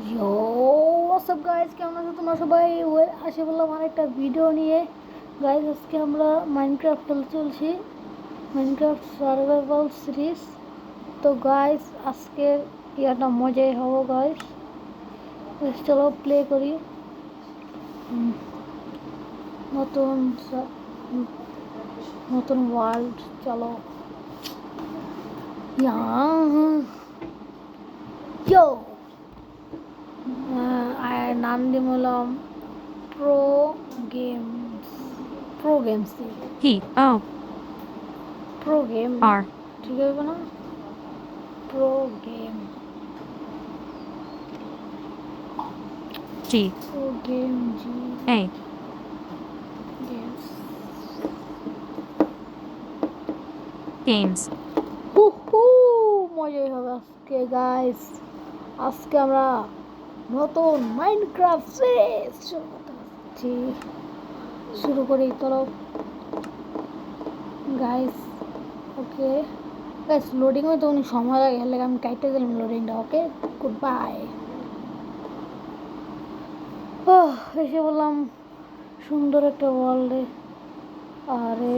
ইয়ো WhatsApp guys, কেমন আছো তোমরা সবাই? আসে বললাম আরেকটা ভিডিও নিয়ে। গাইস, আজকে আমরা মাইনক্রাফট খেলতে চলছি, মাইনক্রাফট সার্ভাইভাল সিরিজ। তো গাইস, আজকের ইয়াটা মজাই হবো গাইস। চলো প্লে করি। নতুন নতুন ওয়ার্ল্ড, চলো। ইয়ো নাম দিলাম pro games. Pro games P O pro game R ঠিক হবে না? Pro game G pro game G A games. Games হুহু, মজাই হবে আজকে গাইস। আজকে আমরা নতুন মাইনক্রাফট সিরিজ শুরু করতে যাচ্ছি। শুরু করি চলো গাইস। ওকে গাইস, লোডিং হয়তো অনেক সময় লাগে, হলে আমি কাইটে দিলাম লোডিংটা। ওকে, গুড বাই। এসে বললাম সুন্দর একটা ওয়ার্ল্ডে। আরে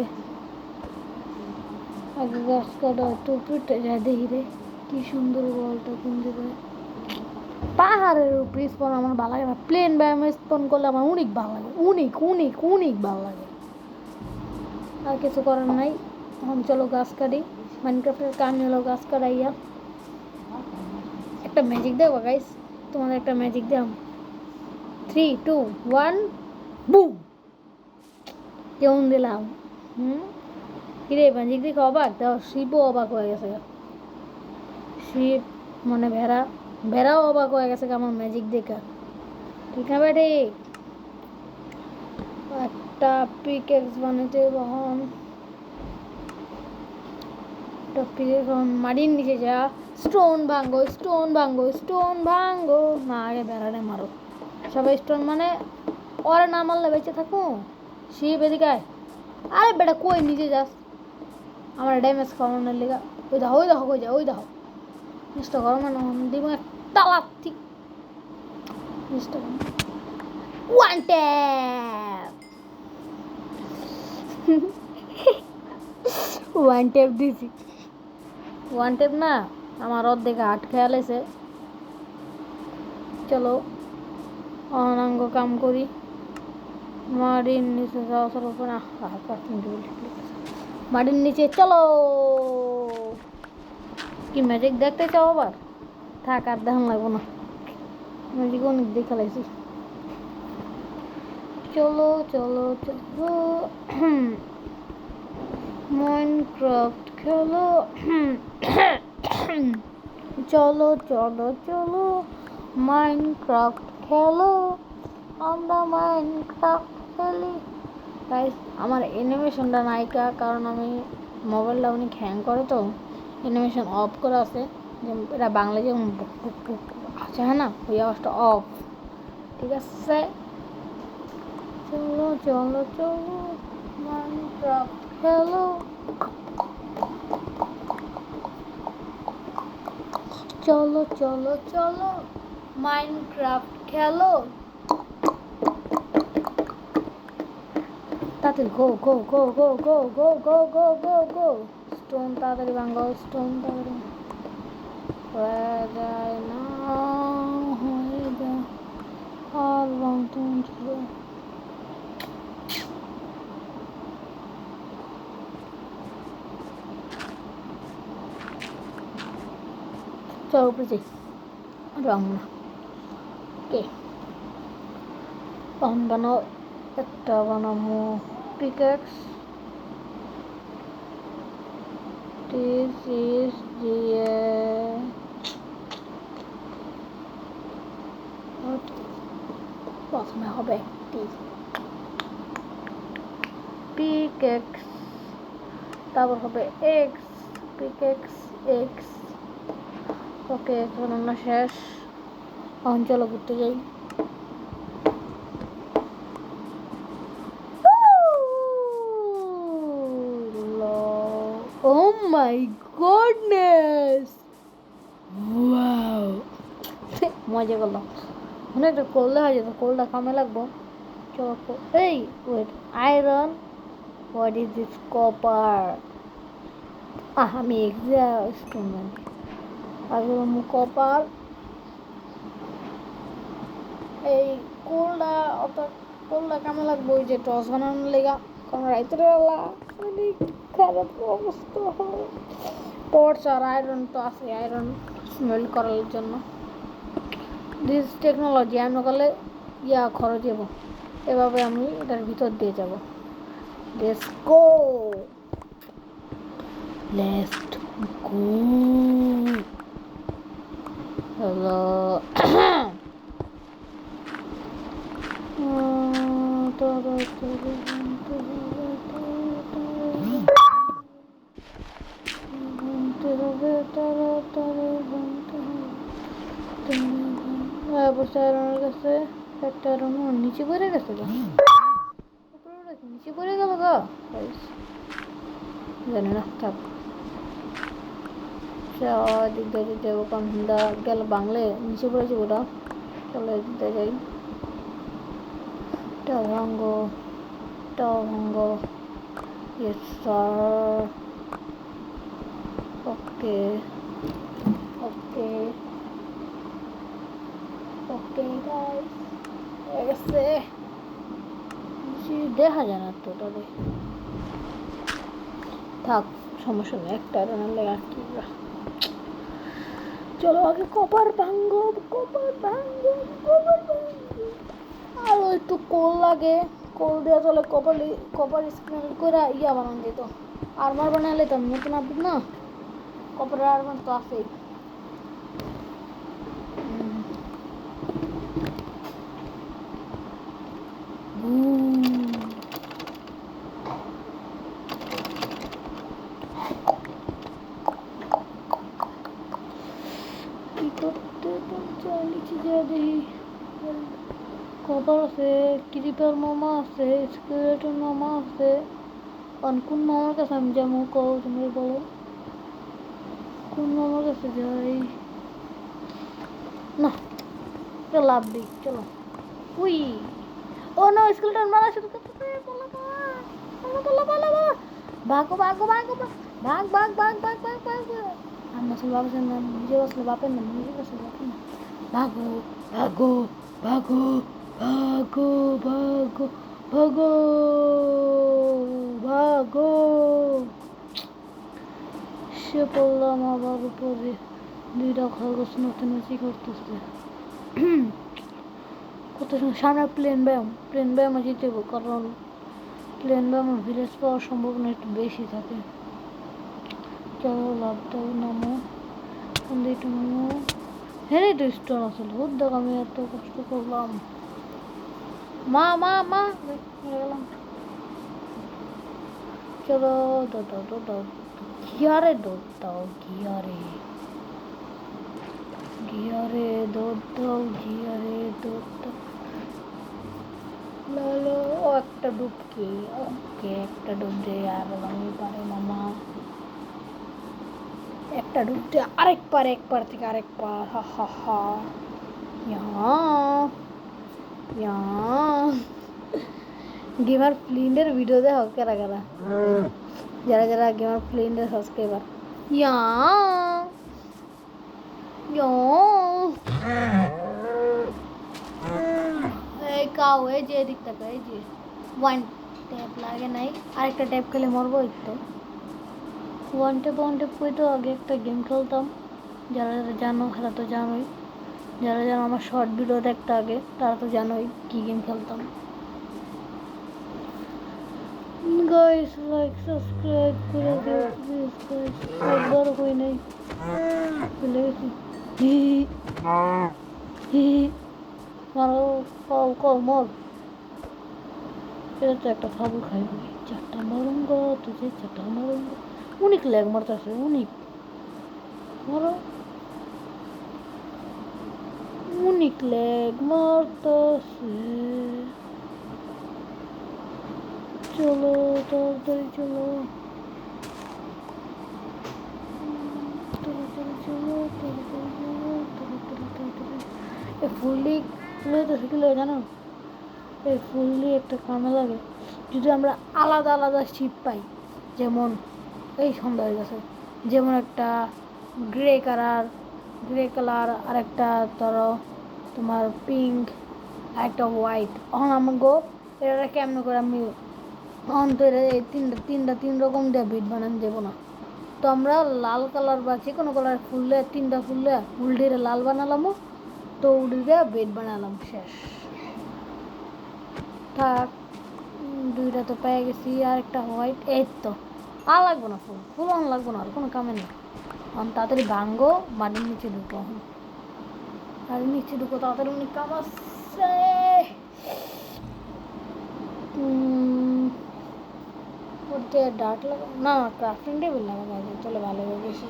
আগে গাছ কাটা টুপিটা যা দেখি রে, কি সুন্দর ওয়ার্ল্ডটা। কোন জায়গায় পাহাড়ের উপরে স্পন আমার ভালো লাগে না, প্লেন ব্যায়ামে স্পন করলে আমার অনেক ভালো লাগে, অনেক অনেক অনেক ভালো লাগে। আর কিছু করার নাই। এখন চলো গাছ কাটি। মাইনক্রাফটের কাম হলো গাছ কাটাইয়া। একটা ম্যাজিক দেবো গাইস, তোমাদের একটা ম্যাজিক দাম। 3, 2, 1, বুম। কেমন দিলাম? কিরে ম্যাজিক দেখে অবাক? দাও, শিবও অবাক হয়ে গেছে। শিব মানে ভেড়াও অবাক হয়ে গেছে আমার ম্যাজিক দেখে। ঠিক না বেটি? একটা পিকেক্স বানাতে বহন, একটা পিকেক্স মাটির নিচে যা। স্টোন ভাঙ্গো, স্টোন ভাঙ্গো, স্টোন ভাঙ্গো। না, আগে বেড়ারে মারো সবাই। স্টোন মানে ওরা না মারলে বেঁচে থাকো। শিব এদিকে আয়। আরে বেটা কই নিচে যাস? আমার ড্যামেজ খাওয়ানোর লেগা। ওই দেখো, ওই দেখো, কই যা, ওই দেখো। মিস্টার গরম না দিব একটা লাথি। Mister one tap. One tap দিছি। ওয়ান ট্যাপ না, আমার অর্ধেক হাট খেয়াল আছে। চলো অনাঙ্গ কাম করি। মাটির নিচে যাওয়া চলো না, মাটির নিচে চলো। কি ম্যাজিক দেখতে চাও আবার? থাক, আর দেখান লাগবো না। ম্যাজিক অনেক দেখা লাগছি। চলো চলো চলো মাইনক্রাফট খেলো। চলো চলো চলো মাইনক্রাফট খেলো। আমরা মাইনক্রাফট খেলি গাইস। আমার অ্যানিমেশনটা নায়িকা, কারণ আমি মোবাইলটা অনেক হ্যাং করে, তো অ্যানিমেশন অফ করা আছে। যেমন এটা বাংলা যেমন আছে, হ্যাঁ না, ওই আওয়াজটা অফ। ঠিক আছে, চলো চলো চলো মাইনক্রাফট খেলো। চলো চলো চলো মাইনক্রাফট খেলো। তাড়াতাড়ি গো গো গো গো গো গো গো গো গো গো। স্টোন তাড়াতাড়ি ভাঙো, স্টোন তাড়াতাড়ি হয়ে যায় না, হয়ে যায় আর ভাঙতে ছিল। চলো উপরে যাই, রং না। কে বানাও, একটা বানাবো পিকেক্স। দিয়ে প্রথমে হবে একটি পিকেক্স, তারপর হবে এক্স, পিকেক্স এক্স। ওকে, বানানো শেষ। এখন চলো ঘুরতে যাই। Oh my goodness! Wow! মজা করলাম। মনে একটা কোল দেখা যেত, কোলটা কামে লাগবো। চলো এই wait, iron, what is this, copper. আমি স্টোন বানাই আগে, কপার। এই কোলটা অত কোলটা কামে লাগবো ওই যে টস বানানোর লেগা, কারণ রাইতের বেলা অনেক খারাপ অবস্থা হয়। টর্চ আর আয়রন তো আছে, আয়রন স্মেল করার জন্য। দিস টেকনোলজি আমি করলে খরচ যাব, এভাবে আমি এটার ভিতর দিয়ে যাব। Let's go, let's go. Hello কাছে একটা নিচে পড়ে গেছে গো, নিচে পড়ে গেল গো, জানি না, থাক। দিক দিয়ে যাবো, কারণ গেল বাংলে নিচে পড়েছে ওটা। চলো এদিক দিয়ে যাই। ভাঙ্গো, ভাঙ্গো, ইয়েস স্যার। ওকে ওকে ওকে গাইস, হয়ে গেছে। দেখা যায় না তো তবে থাক, সমস্যা নেই, একটা রান্নার লেগে আর কি। চলো আগে কপার ভাঙ্গো, কপার ভাঙ্গো, কপার ভাঙ্গো। আরো একটু কোল লাগে, কোল দেওয়া চলে, কপার স্ক্রিন করে বানানো যেত। আর্মার বানালে তো নতুন আপডেট না, কপারের আর্মার তো আছেই। কি করতে চাইছি যে দেখি, কপার আছে, ক্রিপার মামা আছে, স্কেলেটন মামা আছে। কোন মামার কাছে আমি যাবো, কও তুমি বলো, কোন মামার কাছে যাই? না, চলো লাভ দিই, চলো। উই, ও নো, স্কেলেটন মারা শুরু করতেছে, ভাগো ভাগো ভাগো, ভাগ ভাগ ভাগ ভাগ ভাগ ভাগ। আমি আসলে বাপের নাম, নিজে বসলে বাপের নাম, নিজে বসলে বাপের নাম। ভাগো ভাগো ভাগো ভাগো ভাগো ভাগো ভাগো। সে পড়লাম আবার উপরে, দুইটা খরগোশ নাচানাচি করতেছে। কত সামনে প্লেন ব্যায়াম জিতে, কারণ প্লেন ব্যায়াম ভিলেজ পাওয়ার সম্ভাবনা একটু বেশি থাকে। চলো লাভ দাও, নামো, একটু নামো। হ্যাঁ তো স্টোন আসলে ওর দেখ, আমি এত কষ্ট করলাম। মা মা মা গেলাম। চলো দাও গিয়ারে দৌড় দাও, গিয়ারে দৌড় দাও, গিয়ারে দৌড় দাও। লালো, ও একটা ডুবকি, ওকে একটা ডুব দিয়ে আর আমি পারে মামা, একটা ডুব দিয়ে এক পার থেকে আরেক পার। হা হা হা, গেমার ফ্লিন্ডের ভিডিও দেখো কারা কারা, যারা যারা গেমার ফ্লিন্ডের সাবস্ক্রাইবার। এই কাউ, এই যে এদিক থেকে, এই যে ওয়ান ট্যাপ লাগে নাই, আরেকটা ট্যাপ খেলে মরবো একটু। ওয়ান ট্যাপ করে তো আগে একটা গেম খেলতাম, যারা যারা জানো খেলা তো জানোই, যারা যারা আমার শর্ট ভিডিও দেখতে আগে তারা তো জানোই কী গেম খেলতাম। গাইস লাইক সাবস্ক্রাইব করে দিও প্লিজ গাইস, একবার হই নাই, ভুলে গেছি। হি হি, মারো, কও মর। এটা তো একটা খাবো, খাইবি চারটা মারুঙ্গা, তুঝে চারটা মারুঙ্গা। অনেক ল্যাগ মারতেছে, অনেক ল্যাগ মারতেছে। চলো তাড়াতাড়ি চলো, তাড়াতাড়ি চলো, তাড়াতাড়ি চলো, তাড়াতাড়ি। এই ফুললি তো শিখলে জানো, এই ফুললি একটা কামে লাগে যদি আমরা আলাদা আলাদা শিপ পাই। যেমন এই সন্ধ্যা হয়ে গেছে, যেমন একটা গ্রে কালার আর একটা ধরো তোমার পিঙ্ক আর একটা হোয়াইট। এখন আমাকে এটা কেমন করে আমি এখন তো এটা এই তিন রকম দিয়ে বিট বানান দেবো না। তো আমরা লাল কালার বা যে কোনো কালার ফুললে তিনটা ফুললে উল্টিরে লাল বানালাম, তো উল্টিরে বেড বানালাম, শেষ। থাক, দুইটা তো পেয়ে গেছি, আর একটা হোয়াইট। এই তো আর লাগবো না, ফুল অন লাগবো না, আর কোনো কামে নেই। এখন তাড়াতাড়ি ভাঙ্গো, মাটির নিচে ঢুকো। এখন মাটির নিচে ঢুকো তাড়াতাড়ি, অনেক কাম আছে। ওতে ডার্ট লাগাবো না, ক্রাফটিং টেবিল লাগাবো আগে, তাহলে ভালো হবে বেশি।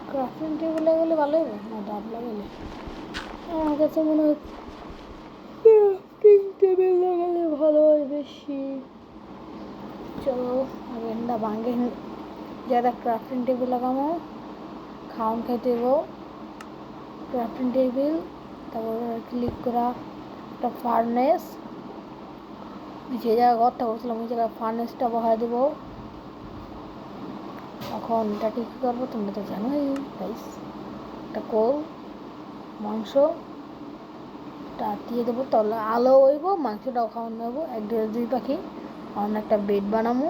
ক্রাফটিং টেবিল লাগালে ভালো হবে না ডার্ট লাগালে? আমার কাছে মনে হয় ক্রাফটিং টেবিল লাগালে ভালো হয় বেশি। চলো আগে ভাঙ্গে যারা ক্রাফটিং টেবিল লাগাবো, খাওয়ান খাইতে দেবো। ক্রাফটিং টেবিল, তারপর ক্লিক করা একটা ফার্নেস, যে জায়গায় ঘরটা করছিলাম ওই জায়গায় ফার্নেসটা বসাই দেবো। এখন এটা কী করবো তোমরা তো জানোই গাইস, একটা কোল মাংসটা দিয়ে দেবো, তাহলে আলো হইব, মাংসটাও খাওয়ানো নেবো, এক দেড় দুই পাখি। এখন একটা বেড বানাবো।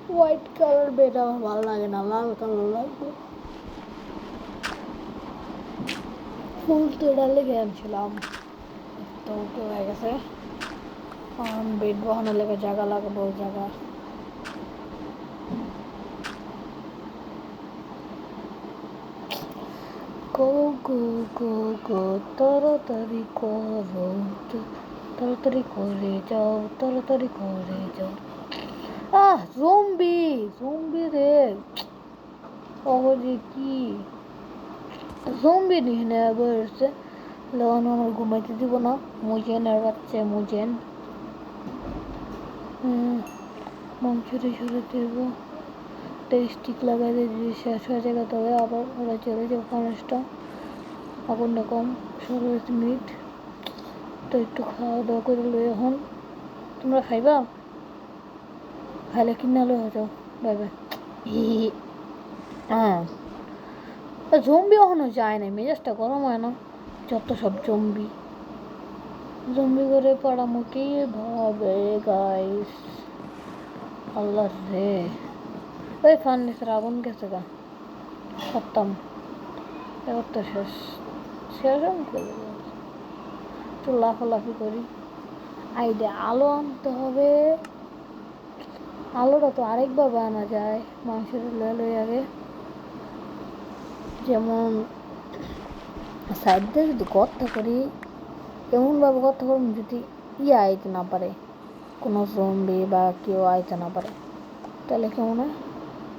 হোয়াইট কালার বেড আমার ভালো লাগে না, লাল কালার লাগবে। ফুল তো এটা লেগে আনছিলাম, তো উঠে হয়ে গেছে। বেড বসানোর লেগে জায়গা লাগাবো, জায়গা গো গো গো গো, তাড়াতাড়ি করো, তাড়াতাড়ি করে যাও, তাড়াতাড়ি করে যাও। জম্বি রে, অবধি কি জম্বি নিয়ে নেওয়া বসছে। লোন আমার ঘুমাইতে দিব না, মুজেনের বাচ্চা মুজেন। মাংসটা সরে দেব, স্টিক লাগাই দিয়ে যদি শেষ হয়ে যায় তবে আবার ওরা চলে যাবে। ফার্নেসটা আগুনটা কম, 16 মিনিট। তো একটু খাওয়া দাওয়া করে লো। এখন তোমরা খাইবা, খাইলে কিনা লো হয়ে যাও, বাই বাই। হ্যাঁ, জম্বি এখনো যায় না, মেজাজটা গরম হয় না, যত সব জম্বি করে পাড়ামুখি ভাবে গাইস। আল্লাহ রে, ওই ফার্নেসের আগুন গেছে গা, খতম, এবার তো শেষ। একটু লাফালাফি করি। আইডিয়া আলো আনতে হবে, আলোটা তো আরেকভাবে আনা যায়, মাংসের লয়ে আগে। যেমন সাইড দিয়ে যদি গর্ত করি, এমনভাবে গর্ত করুন যদি আইতে না পারে, কোনো জম্বি বা কেউ আইতে না পারে, তাহলে কেমন হয়?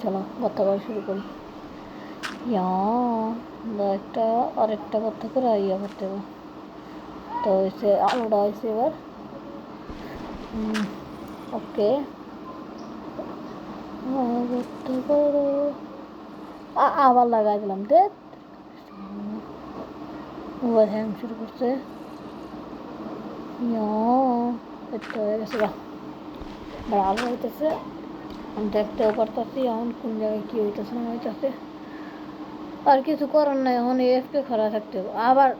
চলো গর্ত করা শুরু করি। একটা আরেকটা গর্ত করে করতে হবে। তো হয়েছে আলোটা হয়েছে এবার, ওকে। গর্ত করো, আবার লাগাই দিলাম, দেখ মোবাইল হ্যাং শুরু করছে। হয়ে গেছে আলো হইতেছে, আমি দেখতেও পারতেছি এখন কোন জায়গায় কী হইতেছে না হইতেছে। আর কিছু করার নাই, এখন এফকে খরা থাকতে হবে। আবার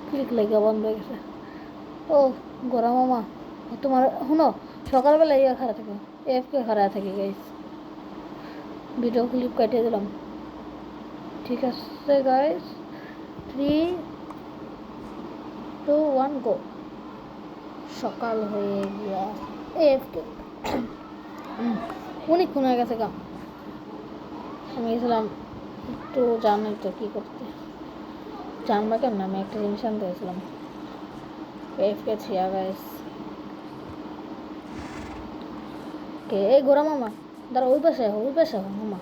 ক্লিক লেগে বন্ধ হয়ে গেছে। ও গোরা মামা, তোমার শুনো, সকালবেলা খারাপ থাকে, এফকে খারাপ থাকে গাইস। ভিডিও ক্লিপ কাটিয়ে দিলাম, ঠিক আছে গাইস। 3, 2, 1 গো। সকাল হয়ে গিয়া এফকে অনেকক্ষণ হয়ে গেছে গা। আমি গেছিলাম একটু, জানোই তো কী করতে, জানবা কেমন, আমি একটা জিনিস আনতে গেছিলাম। এফকে ছিয়া গাইস। কে এই গোরা মামা, দাঁড়া, ওই পাশে মামা।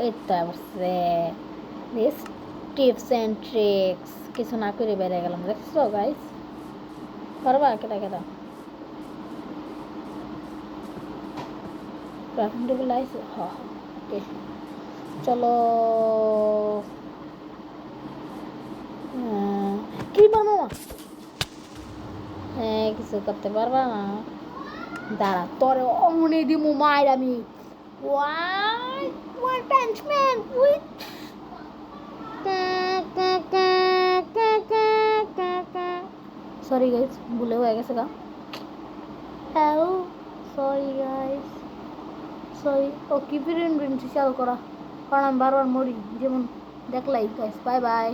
এই তো আসছে, দিস টিপস অ্যান্ড ট্রিক্স কিছু না করে বেড়ে গেলাম, দেখছো গাইস? পারবা কেটা ক্রাফটিং টেবিল আছে, হ্যাঁ ওকে চলো। কি বানাবো? হ্যাঁ কিছু করতে পারবা না, দাঁড়া তোরে অমনি দিমু মায়ের আমি। One punch man with sorry guys, ভুলে হয়ে গেছে গা। Hello sorry guys, sorry. ও কি প্রিন্ট চালু করা, কারণ আমি বারবার মরি যেমন দেখলাই গাইস। Bye bye.